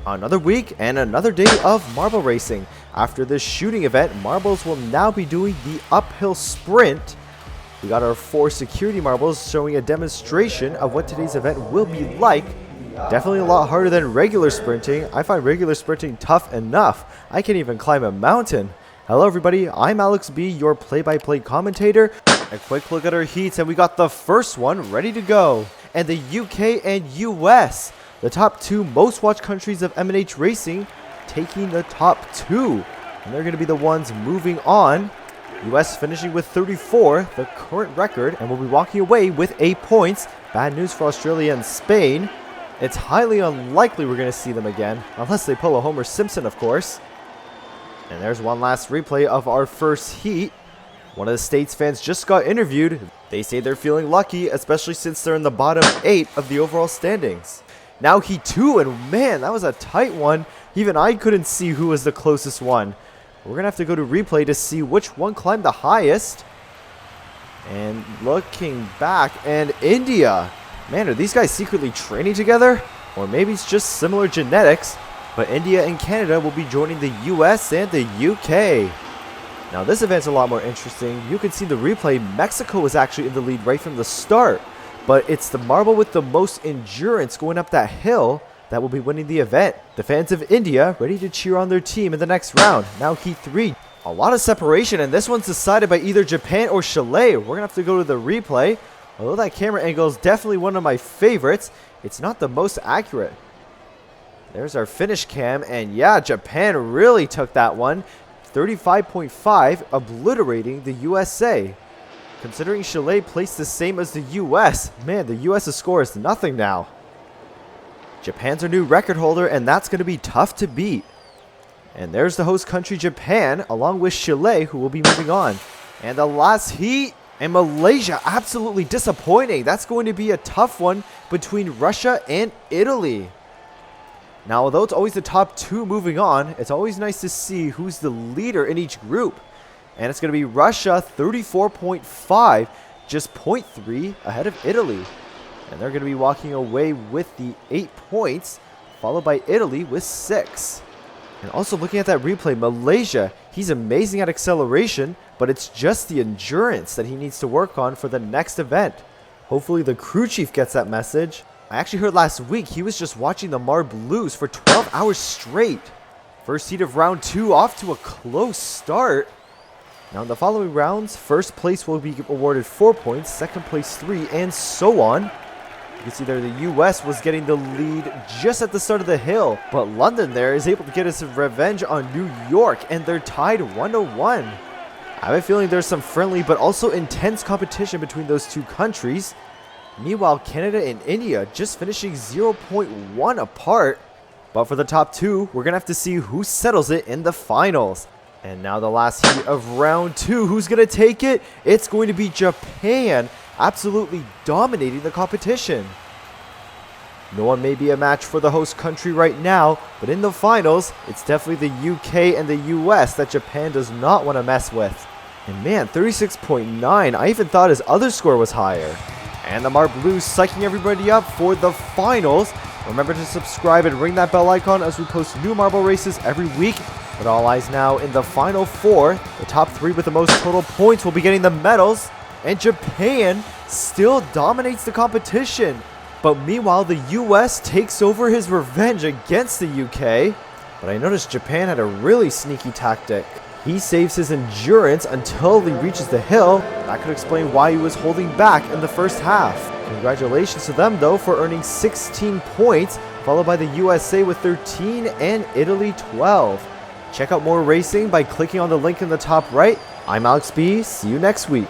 Another week and another day of marble racing. After this shooting event, marbles will now be doing the uphill sprint. We got our 4 security marbles showing a demonstration of what today's event will be like. Definitely a lot harder than regular sprinting. I find regular sprinting tough enough. I can't even climb a mountain. Hello everybody, I'm Alex B, your play-by-play commentator. A quick look at our heats, and we got the first one ready to go. And the UK and US, the top 2 most watched countries of M&H racing, taking the top 2. And they're going to be the ones moving on. US finishing with 34, the current record, and will be walking away with 8 points. Bad news for Australia and Spain. It's highly unlikely we're going to see them again, unless they pull a Homer Simpson, of course. And there's one last replay of our first heat. One of the States fans just got interviewed. They say they're feeling lucky, especially since they're in the bottom 8 of the overall standings. Now heat 2, and man, that was a tight one. Even I couldn't see who was the closest one. We're going to have to go to replay to see which one climbed the highest. And looking back, and India. Man, are these guys secretly training together? Or maybe it's just similar genetics. But India and Canada will be joining the US and the UK. Now this event's a lot more interesting. You can see the replay. Mexico was actually in the lead right from the start. But it's the marble with the most endurance going up that hill that will be winning the event. The fans of India ready to cheer on their team in the next round. Now heat 3. A lot of separation, and this one's decided by either Japan or Chile. We're going to have to go to the replay. Although that camera angle is definitely one of my favorites, it's not the most accurate. There's our finish cam, and yeah, Japan really took that one. 35.5, obliterating the USA. Considering Chile placed the same as the US, man, the US's score is nothing now. Japan's our new record holder, and that's going to be tough to beat. And there's the host country, Japan, along with Chile, who will be moving on. And the last heat, and Malaysia, absolutely disappointing. That's going to be a tough one between Russia and Italy. Now, although it's always the top 2 moving on, it's always nice to see who's the leader in each group. And it's going to be Russia, 34.5, just 0.3 ahead of Italy. And they're going to be walking away with the 8 points, followed by Italy with 6. And also looking at that replay, Malaysia, he's amazing at acceleration, but it's just the endurance that he needs to work on for the next event. Hopefully the crew chief gets that message. I actually heard last week he was just watching the Marb lose for 12 hours straight. First heat of round 2 off to a close start. Now in the following rounds, first place will be awarded 4 points, second place 3, and so on. You can see there the US was getting the lead just at the start of the hill, but London there is able to get his revenge on New York, and they're tied 1-1. I have a feeling there's some friendly but also intense competition between those two countries. Meanwhile, Canada and India just finishing 0.1 apart. But for the top 2, we're going to have to see who settles it in the finals. And now the last heat of round 2. Who's going to take it? It's going to be Japan, absolutely dominating the competition. No one may be a match for the host country right now, but in the finals, it's definitely the UK and the US that Japan does not want to mess with. And man, 36.9, I even thought his other score was higher. And the Marb Blues psyching everybody up for the finals. Remember to subscribe and ring that bell icon as we post new marble races every week. But all eyes now in the final 4. The top 3 with the most total points will be getting the medals. And Japan still dominates the competition. But meanwhile, the US takes over his revenge against the UK. But I noticed Japan had a really sneaky tactic. He saves his endurance until he reaches the hill. That could explain why he was holding back in the first half. Congratulations to them though for earning 16 points, followed by the USA with 13 and Italy 12. Check out more racing by clicking on the link in the top right. I'm Alex B. See you next week.